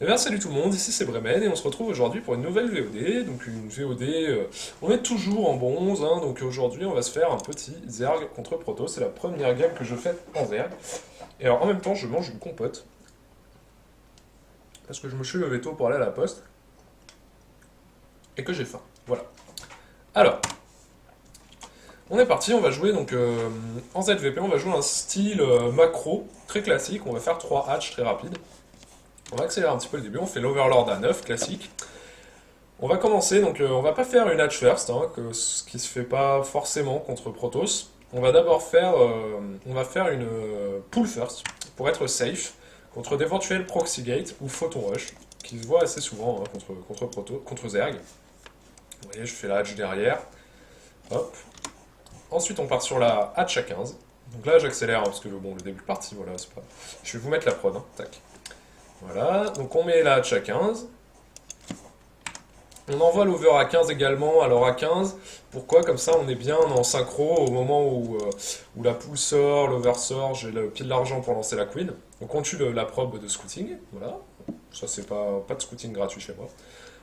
Eh bien salut tout le monde, ici c'est Bremen et on se retrouve aujourd'hui pour une nouvelle VOD. Donc une VOD, on est toujours en bronze, hein, donc aujourd'hui on va se faire un petit Zerg contre Proto. C'est la première game que je fais en Zerg. Et alors en même temps je mange une compote, parce que je me suis levé tôt pour aller à la poste et que j'ai faim. Voilà. Alors, on est parti, on va jouer donc en ZVP, on va jouer un style macro, très classique, on va faire 3 hatches très rapides. On va accélérer un petit peu le début, on fait l'Overlord à 9, classique. On va commencer, donc on va pas faire une hatch first, hein, ce qui se fait pas forcément contre Protoss. On va d'abord faire, on va faire une pull first, pour être safe, contre d'éventuels proxy gate ou photon rush, qui se voit assez souvent hein, contre Zerg. Vous voyez, je fais la hatch derrière. Hop. Ensuite, on part sur la hatch à 15. Donc là, j'accélère, hein, parce que bon, le début de partie, voilà, c'est pas... Je vais vous mettre la prod, hein, tac. Voilà, donc on met la hatch à 15. On envoie l'over à 15 également, alors à 15. Pourquoi? Comme ça, on est bien en synchro au moment où la pool sort, l'over sort, j'ai le pied de l'argent pour lancer la queen. Donc on tue la probe de scouting, voilà. Ça, c'est pas de scouting gratuit chez moi.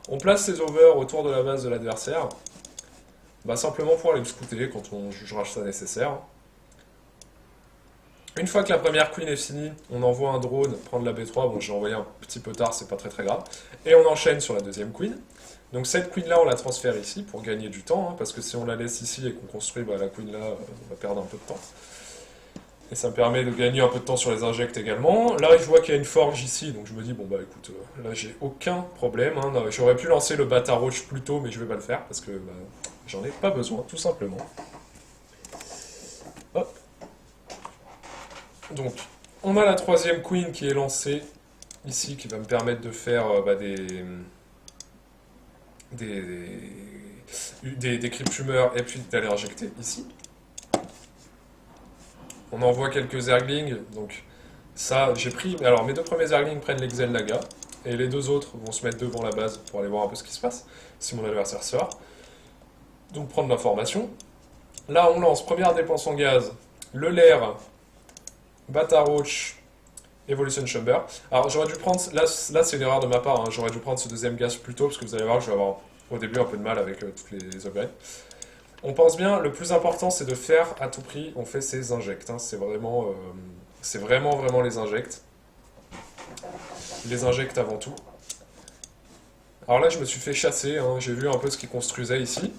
On place ces overs autour de la base de l'adversaire. Bah, simplement pour aller le scouter quand on jugera ça nécessaire. Une fois que la première queen est finie, on envoie un drone prendre la B3. Bon, j'ai envoyé un petit peu tard, c'est pas très grave. Et on enchaîne sur la deuxième queen. Donc cette queen là, on la transfère ici pour gagner du temps, hein, parce que si on la laisse ici et qu'on construit, bah, la queen là, on va perdre un peu de temps. Et ça me permet de gagner un peu de temps sur les injects également. Là, je vois qu'il y a une forge ici, donc je me dis, bon bah écoute, là j'ai aucun problème. Hein. J'aurais pu lancer le Bata Roach plus tôt, mais je vais pas le faire, parce que bah, j'en ai pas besoin, tout simplement. Hop. Donc, on a la troisième queen qui est lancée ici, qui va me permettre de faire bah, des crypt tumeurs et puis d'aller injecter ici. On envoie quelques Zerglings, donc ça j'ai pris. Alors mes deux premiers Zerglings prennent l'Exel Naga, et les deux autres vont se mettre devant la base pour aller voir un peu ce qui se passe, si mon adversaire sort. Donc prendre l'information. Là on lance première dépense en gaz, le Lair, Bata Roach, Evolution Chamber. Alors j'aurais dû prendre, là c'est une erreur de ma part, hein, j'aurais dû prendre ce deuxième gaz plus tôt, parce que vous allez voir que je vais avoir au début un peu de mal avec toutes les upgrades. On pense bien, le plus important c'est de faire à tout prix, on fait ces injects, hein, c'est vraiment les injects. Les injects avant tout. Alors là je me suis fait chasser, hein, j'ai vu un peu ce qu'ils construisaient ici.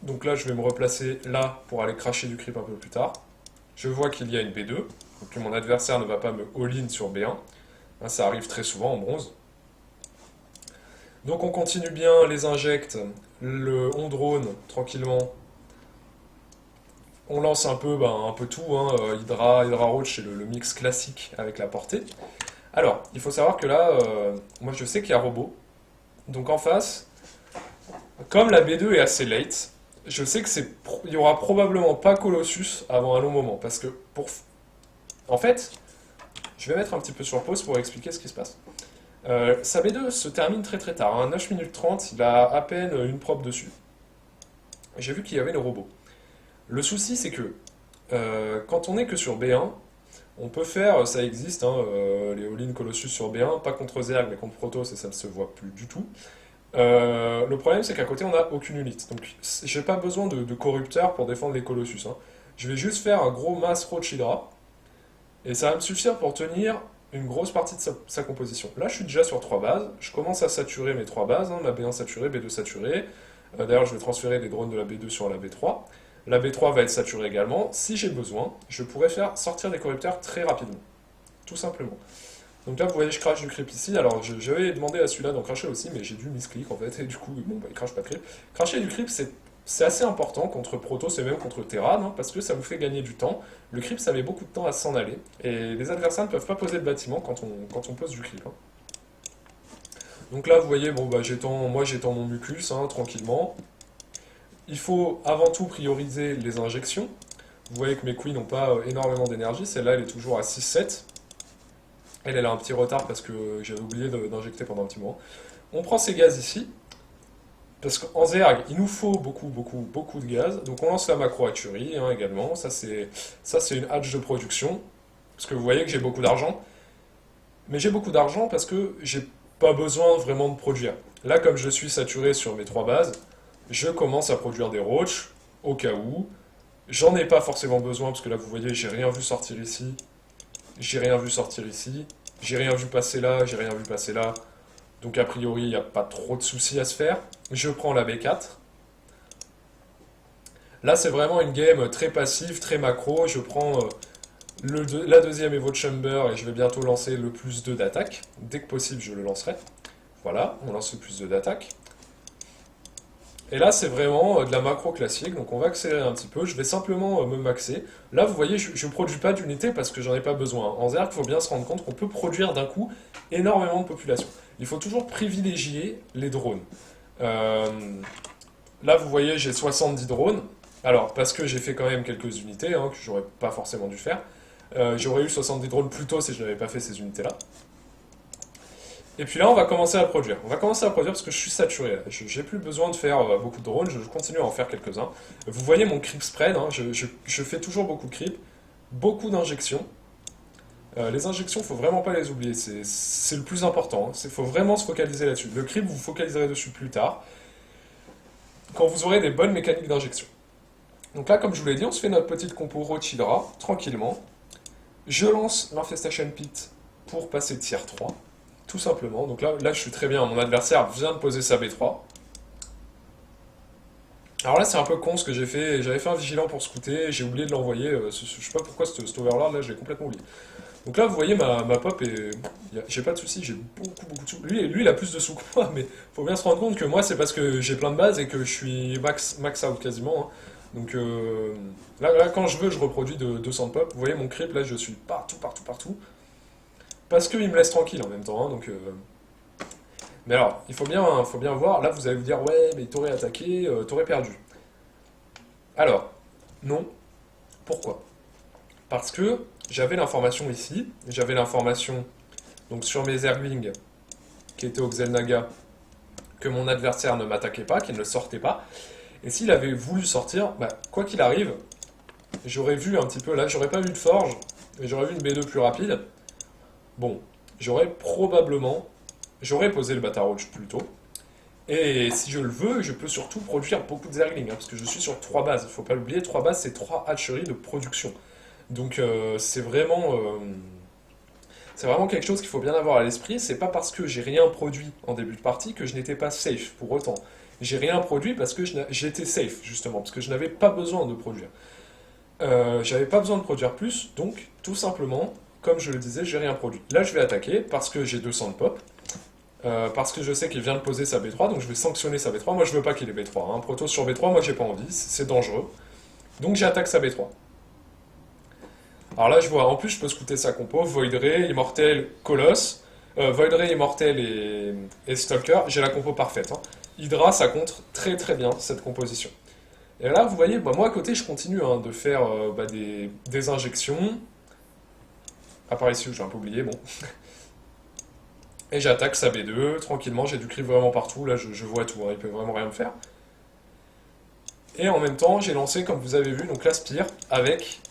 Donc là je vais me replacer là pour aller cracher du creep un peu plus tard. Je vois qu'il y a une B2, donc que mon adversaire ne va pas me all-in sur B1. Hein, ça arrive très souvent en bronze. Donc on continue bien les injects, on drone tranquillement. On lance un peu tout, hein, Hydra Roach, c'est le mix classique avec la portée. Alors, il faut savoir que là, moi je sais qu'il y a robot. Donc en face, comme la B2 est assez late, je sais que il y aura probablement pas Colossus avant un long moment. Parce que en fait, je vais mettre un petit peu sur pause pour expliquer ce qui se passe. Sa B2 se termine très très tard, hein, 9 minutes 30, il a à peine une probe dessus. J'ai vu qu'il y avait le robot. Le souci c'est que quand on est que sur B1, on peut faire, ça existe, hein, les all-in Colossus sur B1, pas contre Zerg mais contre Protoss et ça ne se voit plus du tout. Le problème c'est qu'à côté on n'a aucune unité, donc j'ai pas besoin de corrupteurs pour défendre les Colossus. Hein. Je vais juste faire un gros mass Roach Hydra et ça va me suffire pour tenir une grosse partie de sa composition. Là je suis déjà sur 3 bases, je commence à saturer mes 3 bases, hein, ma B1 saturée, B2 saturée. D'ailleurs je vais transférer des drones de la B2 sur la B3. La B3 va être saturée également. Si j'ai besoin, je pourrais faire sortir des corrupteurs très rapidement. Tout simplement. Donc là, vous voyez, je crache du creep ici. Alors, j'avais demandé à celui-là d'en cracher aussi, mais j'ai dû misclick en fait. Et du coup, bon, bah, il crache pas de creep. Cracher du creep, c'est assez important contre Protoss et même contre Terran, hein, parce que ça vous fait gagner du temps. Le creep, ça met beaucoup de temps à s'en aller. Et les adversaires ne peuvent pas poser de bâtiment quand on pose du creep. Hein. Donc là, vous voyez, bon, bah, moi j'étends mon mucus, hein, tranquillement. Il faut avant tout prioriser les injections. Vous voyez que mes queens n'ont pas énormément d'énergie. Celle-là, elle est toujours à 6-7. Elle a un petit retard parce que j'avais oublié d'injecter pendant un petit moment. On prend ces gaz ici. Parce qu'en Zerg, il nous faut beaucoup de gaz. Donc on lance la macro hatcherie hein, également. Ça, c'est une hatch de production. Parce que vous voyez que j'ai beaucoup d'argent. Mais j'ai beaucoup d'argent parce que j'ai pas besoin vraiment de produire. Là, comme je suis saturé sur mes trois bases, je commence à produire des roaches au cas où. J'en ai pas forcément besoin parce que là, vous voyez, j'ai rien vu sortir ici. J'ai rien vu sortir ici. J'ai rien vu passer là. J'ai rien vu passer là. Donc, a priori, il n'y a pas trop de soucis à se faire. Je prends la B4. Là, c'est vraiment une game très passive, très macro. Je prends la deuxième Evo Chamber et je vais bientôt lancer le plus 2 d'attaque. Dès que possible, je le lancerai. Voilà, on lance le plus 2 d'attaque. Et là, c'est vraiment de la macro classique, donc on va accélérer un petit peu. Je vais simplement me maxer. Là, vous voyez, je ne produis pas d'unité parce que j'en ai pas besoin. En Zerg, il faut bien se rendre compte qu'on peut produire d'un coup énormément de population. Il faut toujours privilégier les drones. Euh, Là, vous voyez, j'ai 70 drones. Alors, parce que j'ai fait quand même quelques unités, que j'aurais pas forcément dû faire. J'aurais eu 70 drones plus tôt si je n'avais pas fait ces unités-là. Et puis là, on va commencer à produire. On va commencer à produire parce que je suis saturé. J'ai plus besoin de faire beaucoup de drones, je continue à en faire quelques-uns. Vous voyez mon creep spread, je fais toujours beaucoup de creep, beaucoup d'injections. Les injections, faut vraiment pas les oublier, c'est le plus important. Il faut vraiment se focaliser là-dessus. Le creep, vous vous focaliserez dessus plus tard, quand vous aurez des bonnes mécaniques d'injection. Donc là, comme je vous l'ai dit, on se fait notre petite compo Rochidra, tranquillement. Je lance l'Infestation Pit pour passer tier 3. Tout simplement. Donc là, je suis très bien. Mon adversaire vient de poser sa B3. Alors là, c'est un peu con ce que j'ai fait. J'avais fait un vigilant pour scouter. J'ai oublié de l'envoyer. Je sais pas pourquoi cet overlord là, je l'ai complètement oublié. Donc là, vous voyez, ma pop est. J'ai pas de soucis, j'ai beaucoup de sous. Lui, il a plus de sous que moi, mais faut bien se rendre compte que moi, c'est parce que j'ai plein de bases et que je suis max out quasiment, hein. Donc là, quand je veux, je reproduis de 200 de pop. Vous voyez, mon creep, là, je suis partout. Parce qu'il me laisse tranquille en même temps, hein, donc. Mais alors, faut bien voir, là vous allez vous dire, ouais, mais t'aurais attaqué, t'aurais perdu. Alors, non. Pourquoi? Parce que j'avais l'information ici, j'avais l'information donc sur mes Zerglings qui étaient au Xel'Naga, que mon adversaire ne m'attaquait pas, qu'il ne sortait pas. Et s'il avait voulu sortir, bah, quoi qu'il arrive, j'aurais vu un petit peu, là j'aurais pas vu de forge, mais j'aurais vu une B2 plus rapide. Bon, j'aurais posé le Bata Roach plus tôt. Et si je le veux, je peux surtout produire beaucoup de Zerglings, parce que je suis sur 3 bases. Il ne faut pas l'oublier, 3 bases, c'est 3 hatcheries de production. Donc c'est vraiment quelque chose qu'il faut bien avoir à l'esprit. C'est pas parce que j'ai rien produit en début de partie que je n'étais pas safe pour autant. J'ai rien produit parce que j'étais safe, justement, parce que je n'avais pas besoin de produire. J'avais pas besoin de produire plus, donc tout simplement, comme je le disais, j'ai rien produit. Là, je vais attaquer parce que j'ai 200 de pop. Parce que je sais qu'il vient de poser sa B3, donc je vais sanctionner sa B3. Moi, je veux pas qu'il ait B3, hein. Proto sur B3, moi, j'ai pas envie, c'est dangereux. Donc, j'attaque sa B3. Alors là, je vois, en plus, je peux scouter sa compo, Void Ray, Immortel, Colosse, Void Ray, Immortel et Stalker, j'ai la compo parfaite, hein. Hydra, ça contre très bien cette composition. Et là, vous voyez, bah, moi, à côté, je continue, hein, de faire des injections. À part ici où j'ai un peu oublié, bon. Et j'attaque sa B2, tranquillement, j'ai du creep vraiment partout, là je vois tout, hein, il peut vraiment rien me faire. Et en même temps, j'ai lancé, comme vous avez vu, donc la Spire avec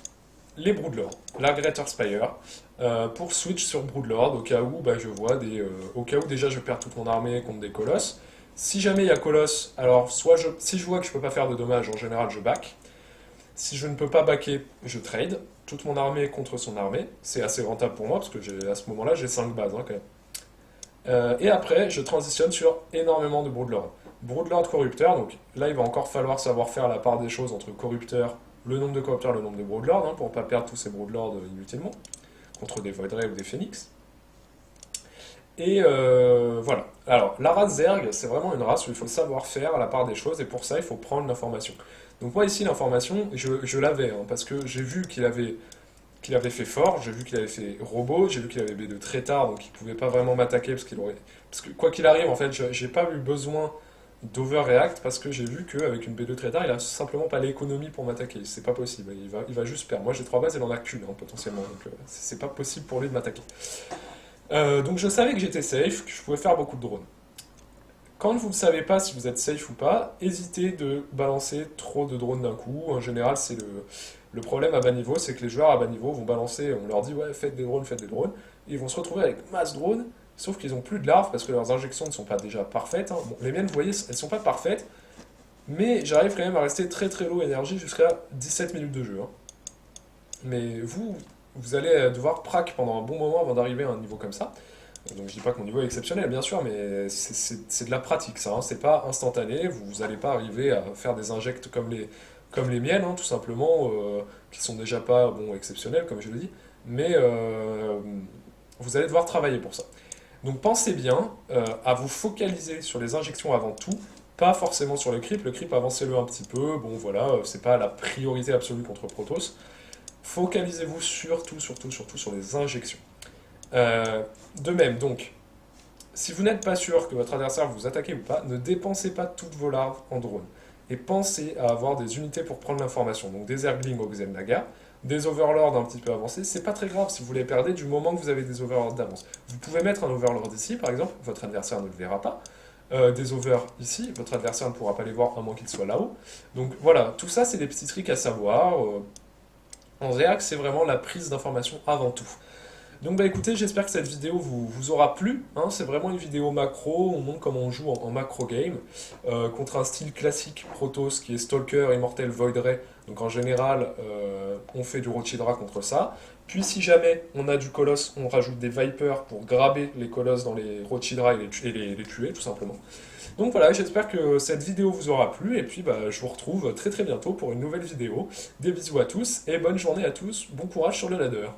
les Broodlords, la Greater Spire, pour switch sur Broodlord, au cas où je vois au cas où déjà je perds toute mon armée contre des colosses. Si jamais il y a colosse, alors si je vois que je peux pas faire de dommages, en général je back. Si je ne peux pas backer, je trade toute mon armée contre son armée. C'est assez rentable pour moi, parce que à ce moment-là, j'ai 5 bases, hein, quand même. Et après, je transitionne sur énormément de Broodlord. Broodlord corrupteur, donc là il va encore falloir savoir faire la part des choses entre corrupteurs, le nombre de corrupteurs, le nombre de Broodlord, hein, pour ne pas perdre tous ces Broodlords inutilement, contre des Void Ray ou des Phoenix. Et voilà. Alors, la race Zerg, c'est vraiment une race où il faut savoir faire la part des choses, et pour ça il faut prendre l'information. Donc moi ici, l'information, je l'avais, hein, parce que j'ai vu qu'il avait fait fort, j'ai vu qu'il avait fait robot, j'ai vu qu'il avait B2 très tard, donc il pouvait pas vraiment m'attaquer parce que quoi qu'il arrive, en fait, j'ai pas eu besoin d'overreact parce que j'ai vu qu'avec une B2 très tard, il a simplement pas l'économie pour m'attaquer. C'est pas possible, il va juste perdre. Moi j'ai 3 bases, il en a qu'une, hein, potentiellement, donc c'est pas possible pour lui de m'attaquer. Donc je savais que j'étais safe, que je pouvais faire beaucoup de drones. Quand vous ne savez pas si vous êtes safe ou pas, évitez de balancer trop de drones d'un coup. En général, le problème à bas niveau, c'est que les joueurs à bas niveau vont balancer, on leur dit ouais, faites des drones, ils vont se retrouver avec masse drone, sauf qu'ils ont plus de larves parce que leurs injections ne sont pas déjà parfaites, hein. Bon, les miennes, vous voyez, elles sont pas parfaites, mais j'arrive quand même à rester très très low énergie jusqu'à 17 minutes de jeu, hein. Mais vous allez devoir prac pendant un bon moment avant d'arriver à un niveau comme ça. Donc je dis pas que mon niveau est exceptionnel, bien sûr, mais c'est de la pratique ça, hein. C'est pas instantané, vous n'allez pas arriver à faire des injects comme les miennes, hein, tout simplement, qui sont déjà pas bon, exceptionnels, comme je le dis, mais vous allez devoir travailler pour ça. Donc pensez bien à vous focaliser sur les injections avant tout, pas forcément sur le creep avancez-le un petit peu, bon voilà, c'est pas la priorité absolue contre Protoss. Focalisez-vous surtout sur les injections. Euh, de même, donc, si vous n'êtes pas sûr que votre adversaire vous attaque ou pas, ne dépensez pas toutes vos larves en drone. Et pensez à avoir des unités pour prendre l'information. Donc des Zerglings au Xel'Naga, des Overlords un petit peu avancés. C'est pas très grave si vous les perdez du moment que vous avez des Overlords d'avance. Vous pouvez mettre un Overlord ici, par exemple, votre adversaire ne le verra pas. Des over ici, votre adversaire ne pourra pas les voir à moins qu'il soit là-haut. Donc voilà, tout ça c'est des petits tricks à savoir. En réact, c'est vraiment la prise d'information avant tout. Donc bah écoutez, j'espère que cette vidéo vous aura plu, hein. C'est vraiment une vidéo macro, on montre comment on joue en macro game, contre un style classique Protoss qui est Stalker, Immortel, Void Ray. Donc en général, on fait du Rochidra contre ça. Puis si jamais on a du Colosse, on rajoute des Vipers pour graber les Colosses dans les Rochidra et les tuer tout simplement. Donc voilà, j'espère que cette vidéo vous aura plu, et puis bah, je vous retrouve très très bientôt pour une nouvelle vidéo. Des bisous à tous, et bonne journée à tous, bon courage sur le ladder.